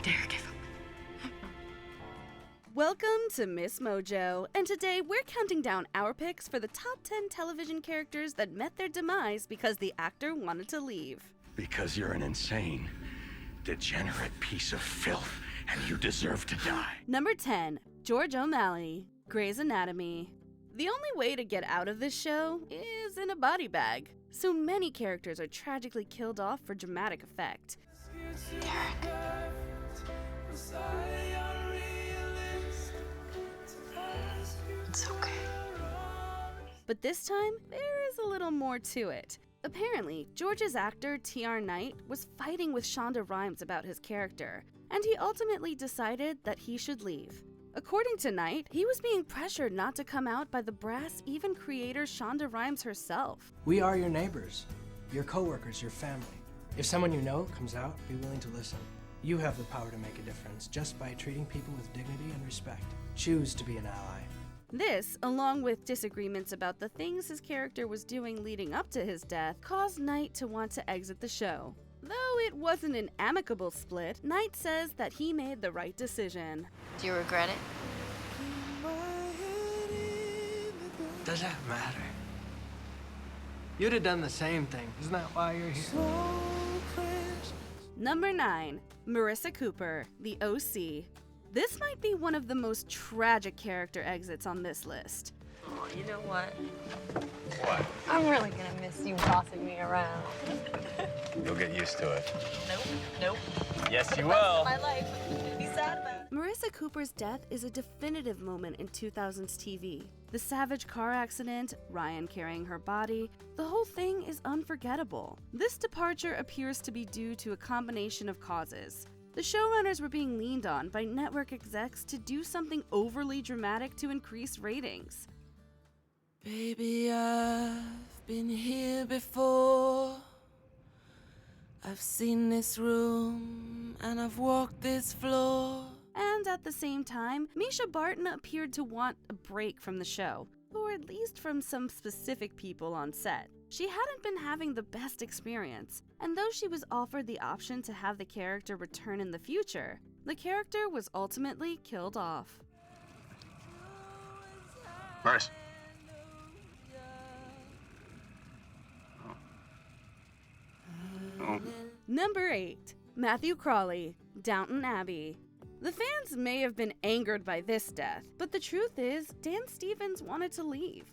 dare give him. Welcome to MsMojo, and today we're counting down our picks for the top 10 television characters that met their demise because the actor wanted to leave. Because you're an insane, degenerate piece of filth, and you deserve to die. Number 10, George O'Malley, Grey's Anatomy. The only way to get out of this show is in a body bag. So many characters are tragically killed off for dramatic effect. It's okay. But this time, there is a little more to it. Apparently, George's actor T.R. Knight was fighting with Shonda Rhimes about his character, and he ultimately decided that he should leave. According to Knight, he was being pressured not to come out by the brass, even creator Shonda Rhimes herself. We are your neighbors, your coworkers, your family. If someone you know comes out, be willing to listen. You have the power to make a difference just by treating people with dignity and respect. Choose to be an ally. This, along with disagreements about the things his character was doing leading up to his death, caused Knight to want to exit the show. Though it wasn't an amicable split, Knight says that he made the right decision. Do you regret it? Does that matter? You'd have done the same thing. Isn't that why you're here? Number 9, Marissa Cooper, the OC. This might be one of the most tragic character exits on this list. Oh, you know what? What? I'm really gonna miss you bossing me around. You'll get used to it. Nope. Yes, you will. My life. Be sad about it. Marissa Cooper's death is a definitive moment in 2000s TV. The savage car accident, Ryan carrying her body, the whole thing is unforgettable. This departure appears to be due to a combination of causes. The showrunners were being leaned on by network execs to do something overly dramatic to increase ratings. Baby, I've been here before. I've seen this room and I've walked this floor. And at the same time, Misha Barton appeared to want a break from the show, or at least from some specific people on set. She hadn't been having the best experience, and though she was offered the option to have the character return in the future, the character was ultimately killed off. Marissa. Number 8, Matthew Crawley, Downton Abbey. The fans may have been angered by this death, but the truth is, Dan Stevens wanted to leave.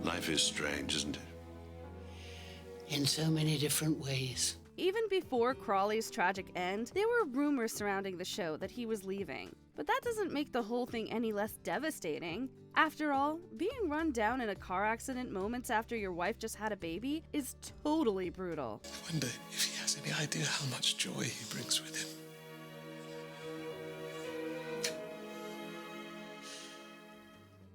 Life is strange, isn't it? In so many different ways. Even before Crawley's tragic end, there were rumors surrounding the show that he was leaving. But that doesn't make the whole thing any less devastating. After all, being run down in a car accident moments after your wife just had a baby is totally brutal. I wonder if he has any idea how much joy he brings with him.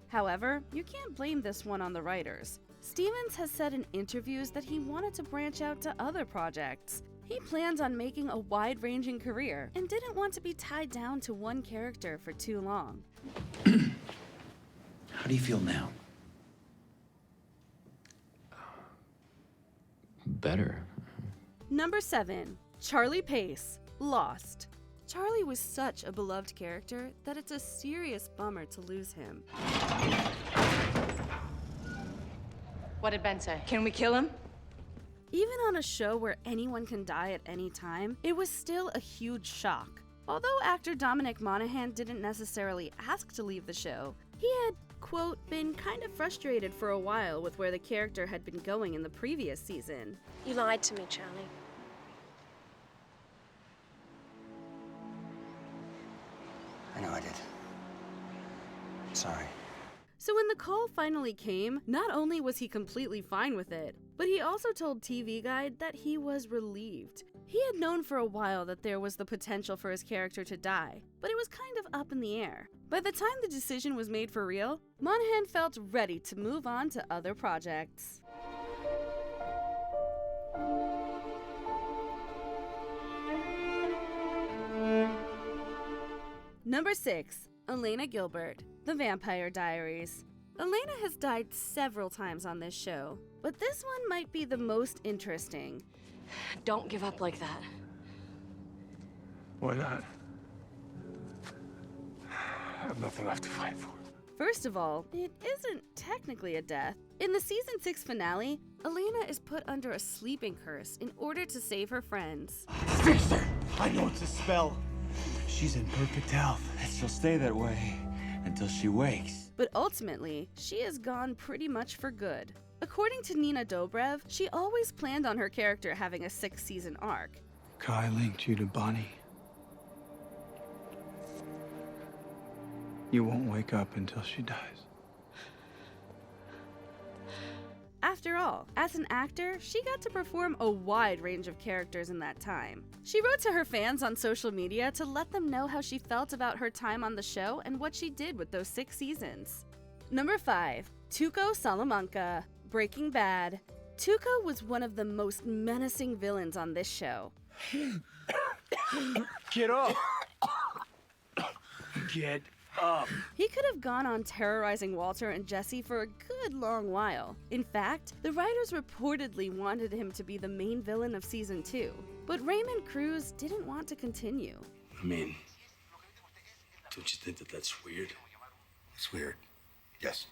However, you can't blame this one on the writers. Stevens has said in interviews that he wanted to branch out to other projects. He plans on making a wide-ranging career and didn't want to be tied down to one character for too long. How do you feel now? Better. Number 7, Charlie Pace, Lost. Charlie was such a beloved character that it's a serious bummer to lose him. What did Ben say? Can we kill him? Even on a show where anyone can die at any time, it was still a huge shock. Although actor Dominic Monaghan didn't necessarily ask to leave the show, he had, quote, been kind of frustrated for a while with where the character had been going in the previous season. You lied to me, Charlie. I know I did. Sorry. So when the call finally came, not only was he completely fine with it, but he also told TV Guide that he was relieved. He had known for a while that there was the potential for his character to die, but it was kind of up in the air. By the time the decision was made for real, Monaghan felt ready to move on to other projects. Number 6, Elena Gilbert, The Vampire Diaries. Elena has died several times on this show, but this one might be the most interesting. Don't give up like that. Why not? I have nothing left to fight for. First of all, it isn't technically a death. In the season 6 finale, Elena is put under a sleeping curse in order to save her friends. Fix her! I know it's a spell. She's in perfect health, and she'll stay that way until she wakes. But ultimately, she is gone pretty much for good. According to Nina Dobrev, she always planned on her character having a 6-season arc. Kai linked you to Bonnie. You won't wake up until she dies. After all, as an actor, she got to perform a wide range of characters in that time. She wrote to her fans on social media to let them know how she felt about her time on the show and what she did with those 6 seasons. Number 5. Tuco Salamanca, Breaking Bad. Tuco was one of the most menacing villains on this show. Get up! Get up! He could have gone on terrorizing Walter and Jesse for a good long while. In fact, the writers reportedly wanted him to be the main villain of season 2, but Raymond Cruz didn't want to continue. I mean, don't you think that that's weird? It's weird. Yes.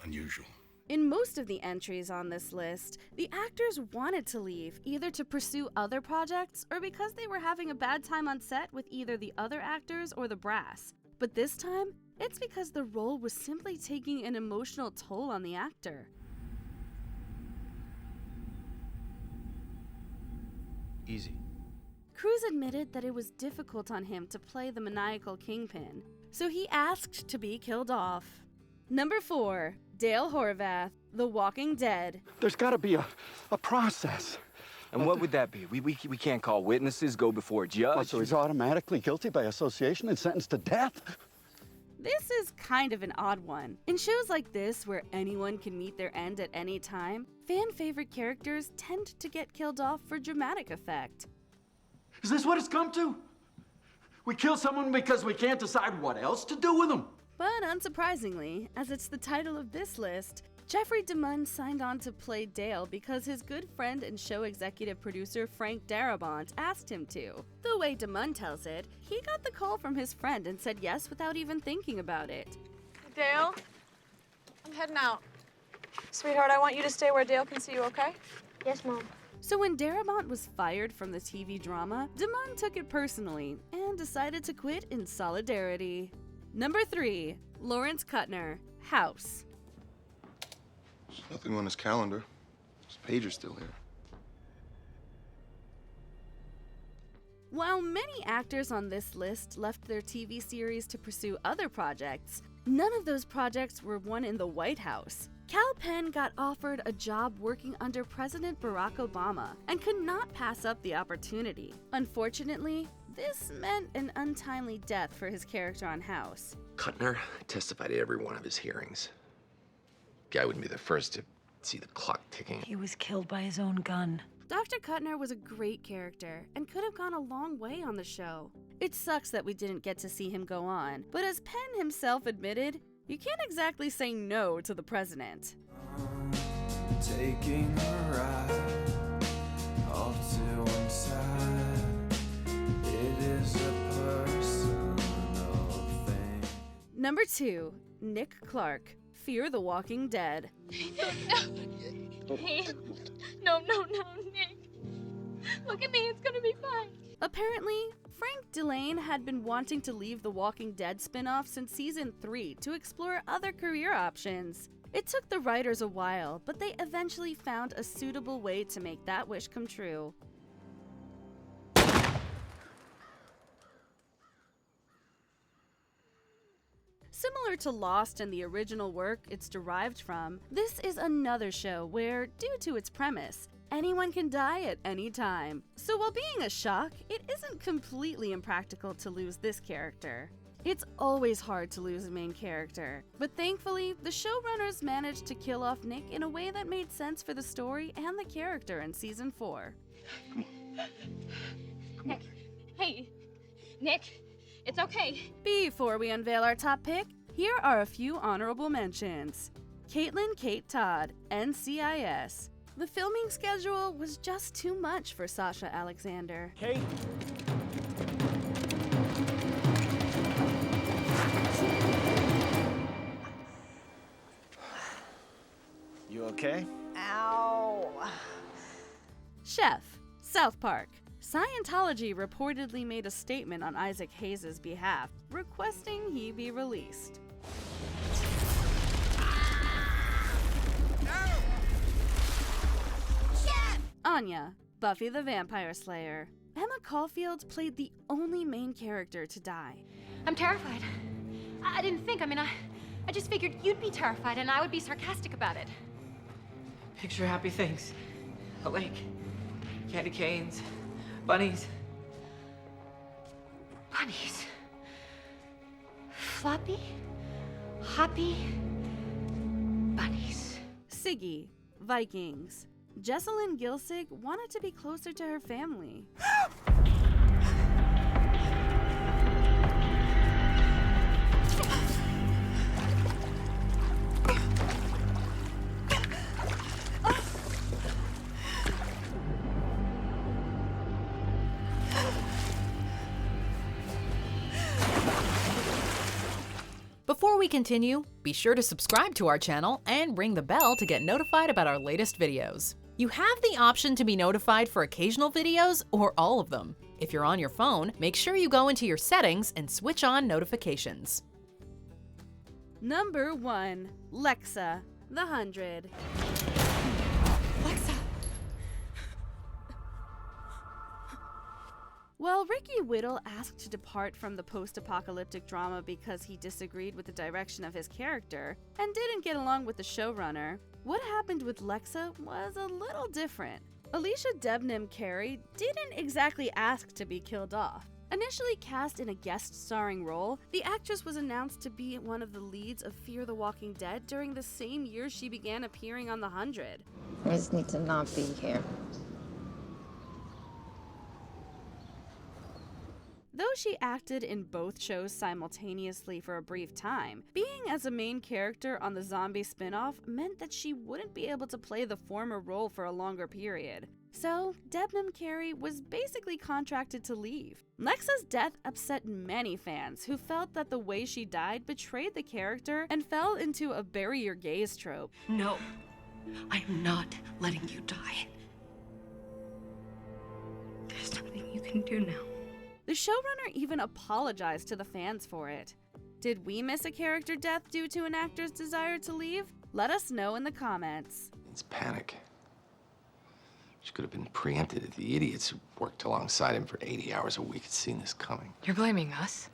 Unusual. In most of the entries on this list, the actors wanted to leave, either to pursue other projects or because they were having a bad time on set with either the other actors or the brass. But this time, it's because the role was simply taking an emotional toll on the actor. Easy. Cruz admitted that it was difficult on him to play the maniacal kingpin, so he asked to be killed off. Number 4. Dale Horvath, The Walking Dead. There's gotta be a process. And what would that be? We can't call witnesses, go before a judge. Oh, so he's automatically guilty by association and sentenced to death? This is kind of an odd one. In shows like this, where anyone can meet their end at any time, fan-favorite characters tend to get killed off for dramatic effect. Is this what it's come to? We kill someone because we can't decide what else to do with them. But unsurprisingly, as it's the title of this list, Jeffrey DeMunn signed on to play Dale because his good friend and show executive producer Frank Darabont asked him to. The way DeMunn tells it, he got the call from his friend and said yes without even thinking about it. Dale, I'm heading out. Sweetheart, I want you to stay where Dale can see you, okay? Yes, Mom. So when Darabont was fired from the TV drama, DeMunn took it personally and decided to quit in solidarity. Number 3. Lawrence Kutner, House. There's nothing on his calendar. His pager's still here. While many actors on this list left their TV series to pursue other projects, none of those projects were one in the White House. Cal Penn got offered a job working under President Barack Obama and could not pass up the opportunity. Unfortunately, this meant an untimely death for his character on House. Kutner testified at every one of his hearings. Guy wouldn't be the first to see the clock ticking. He was killed by his own gun. Dr. Kutner was a great character and could have gone a long way on the show. It sucks that we didn't get to see him go on, but as Penn himself admitted, you can't exactly say no to the president. Taking a ride off to one side. It is a personal thing. Number 2. Nick Clark, Fear the Walking Dead. No, Nick. Look at me, it's gonna be fine. Apparently, Frank Delane had been wanting to leave the Walking Dead spin-off since season 3 to explore other career options. It took the writers a while, but they eventually found a suitable way to make that wish come true. Similar to Lost and the original work it's derived from, this is another show where, due to its premise, anyone can die at any time. So while being a shock, it isn't completely impractical to lose this character. It's always hard to lose a main character, but thankfully, the showrunners managed to kill off Nick in a way that made sense for the story and the character in season 4. Nick, hey, Nick, it's okay. Before we unveil our top pick, here are a few honorable mentions. Caitlin Kate Todd, NCIS. The filming schedule was just too much for Sasha Alexander. Kate? You okay? Ow. Chef, South Park. Scientology reportedly made a statement on Isaac Hayes' behalf, requesting he be released. Anya, Buffy the Vampire Slayer. Emma Caulfield played the only main character to die. I'm terrified. I didn't think, I just figured you'd be terrified and I would be sarcastic about it. Picture happy things. A lake, candy canes, bunnies. Bunnies. Floppy, hoppy, bunnies. Siggy, Vikings. Jessalyn Gilsig wanted to be closer to her family. Before we continue, be sure to subscribe to our channel and ring the bell to get notified about our latest videos. You have the option to be notified for occasional videos or all of them. If you're on your phone, make sure you go into your settings and switch on notifications. Number 1. Lexa, the 100. Lexa! Well, Ricky Whittle asked to depart from the post-apocalyptic drama because he disagreed with the direction of his character and didn't get along with the showrunner. What happened with Lexa was a little different. Alicia Debnam Carey didn't exactly ask to be killed off. Initially cast in a guest starring role, the actress was announced to be one of the leads of Fear the Walking Dead during the same year she began appearing on The 100. I just need to not be here. Though she acted in both shows simultaneously for a brief time, being as a main character on the zombie spin-off meant that she wouldn't be able to play the former role for a longer period. So, Debnam Carey was basically contracted to leave. Lexa's death upset many fans who felt that the way she died betrayed the character and fell into a bury your gays trope. No, I am not letting you die. There's nothing you can do now. The showrunner even apologized to the fans for it. Did we miss a character death due to an actor's desire to leave? Let us know in the comments. It's panic. Which could have been preempted if the idiots who worked alongside him for 80 hours a week had seen this coming. You're blaming us?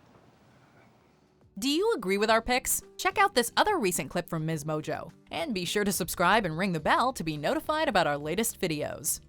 Do you agree with our picks? Check out this other recent clip from MsMojo. And be sure to subscribe and ring the bell to be notified about our latest videos.